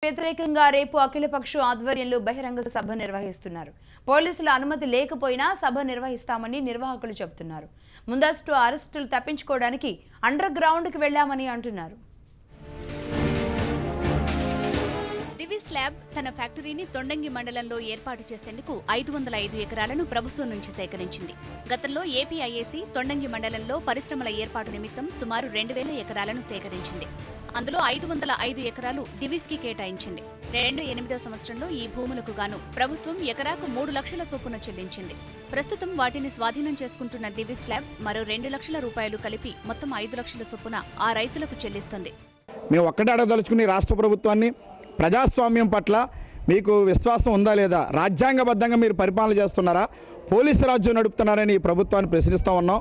వ్యతిరేకంగా రేపు అఖిలపక్షం ఆధ్వర్యంలో బహిరంగ సభ నిర్వహిస్తున్నారు. పోలీసుల అనుమతి లేకపోయినా సభ నిర్వహిస్తామని నిర్వాహకులు చెబుతున్నారు. ముందస్తు అరెస్టులు తప్పించుకోవడానికి అండర్ గ్రౌండ్ కి వెళ్లామని అంటున్నారు. దివిస్ ల్యాబ్ తన ఫ్యాక్టరీని తొండంగి మండలంలో ఏర్పాటు చేసేందుకు 505 ఎకరాలను ప్రభుత్వం నుంచి సేకరించింది. గతంలో ఏపీఐఏసీ తొండంగి మండలంలో పరిశ్రమల ఏర్పాటు నిమిత్తం సుమారు 2000 ఎకరాలను సేకరించింది. అందులో 505 ఎకరాలు దివిస్ కి కేటాయించింది. 2008వ సంవత్సరంలో ఈ భూములకు గాను ప్రభుత్వం ఎకరాకు 3 లక్షల చొప్పున చెల్లించింది. ప్రస్తుతం వాటిని స్వాధీనం చేసుకుంటున్న దివిస్ ల్యాబ్ మరో 2 లక్షల రూపాయలు కలిపి మొత్తం 5 లక్షల చొప్పున ఆ రైతులకు చెల్లిస్తుంది. మేము ఒక్కటే అడగదలుచుకుని రాష్ట్ర ప్రభుత్వాన్ని, ప్రజాస్వామ్యం పట్ల మీకు విశ్వాసం ఉందా లేదా? రాజ్యాంగబద్ధంగా మీరు పరిపాలన చేస్తున్నారా? పోలీసు రాజ్యం నడుపుతున్నారని ఈ ప్రభుత్వాన్ని ప్రశ్నిస్తూ ఉన్నాం.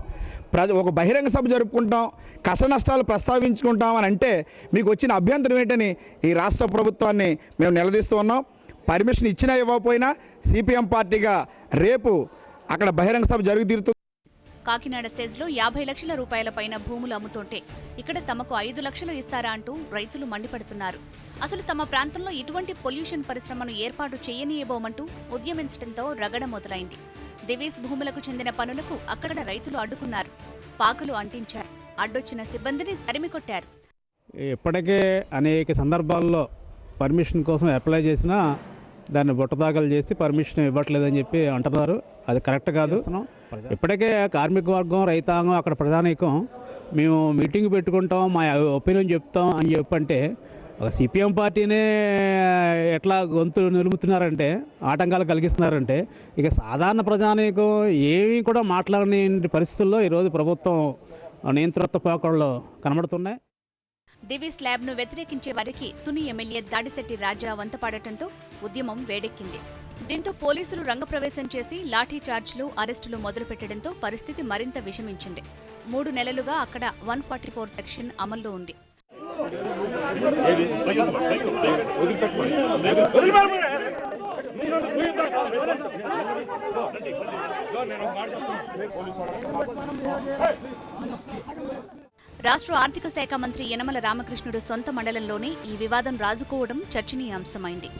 ఒక బహిరంగ సభ జరుపుకుంటాం, కష్ట నష్టాలు ప్రస్తావించుకుంటాం అని అంటే మీకు వచ్చిన అభ్యంతరం ఏంటని ఈ రాష్ట్ర ప్రభుత్వాన్ని మేము నిలదీస్తూ ఉన్నాం. పర్మిషన్ ఇచ్చినా ఇవ్వకపోయినా సిపిఎం పార్టీగా రేపు అక్కడ బహిరంగ సభ జరుగుతీరుతుంది. కాకినాడ సెజ్లో 50 లక్షల రూపాయల పైన భూములు అమ్ముతుంటే ఇక్కడ తమకు 5 లక్షలు ఇస్తారా అంటూ రైతులు మండిపడుతున్నారు. అసలు తమ ప్రాంతంలో ఇటువంటి పొల్యూషన్ పరిశ్రమను ఏర్పాటు చేయనీయబోమంటూ ఉద్యమించడంతో రగడ మొదలైంది. దివీస్ భూములకు చెందిన పనులకు అక్కడ రైతులు అడ్డుకున్నారు, పాకులు అంటించారు, అడ్డొచ్చిన సిబ్బందిని తరిమికొట్టారు. ఇప్పటికే అనేక సందర్భాల్లో పర్మిషన్ కోసం అప్లై చేసినా దాన్ని బుట్టదాఖలు చేసి పర్మిషన్ ఇవ్వట్లేదని చెప్పి అంటున్నారు. అది కరెక్ట్ కాదు. ఇప్పటికే కార్మిక వర్గం, రైతాంగం, అక్కడ ప్రధానికం మేము మీటింగ్ పెట్టుకుంటాం, మా ఒపీనియన్ చెప్తాం అని చెప్పంటే ఒక సిపిఎం పార్టీనే ఎట్లా గొంతు నిలుపుతున్నారంటే, ఆటంకాలు కలిగిస్తున్నారంటే ఇక సాధారణ ప్రజానీకం ఏమీ కూడా మాట్లాడని పరిస్థితుల్లో ఈరోజు ప్రభుత్వం నియంత్రిత పోకడలు కనబడుతున్నాయి. దివిస్ ల్యాబ్ ను వ్యతిరేకించే వారికి తుని ఎమ్మెల్యే దాడిశెట్టి రాజా వంతపాడటంతో ఉద్యమం వేడెక్కింది. దీంతో పోలీసులు రంగప్రవేశం చేసి లాఠీ చార్జ్లు, అరెస్టులు మొదలుపెట్టడంతో పరిస్థితి మరింత విషమించింది. 3 నెలలుగా అక్కడ 144 సెక్షన్ అమల్లో ఉంది. రాష్ట్ర ఆర్థిక శాఖ మంత్రి యనమల రామకృష్ణుడు సొంత మండలంలోనే ఈ వివాదం రాజుకోవడం చర్చనీయాంశమైంది.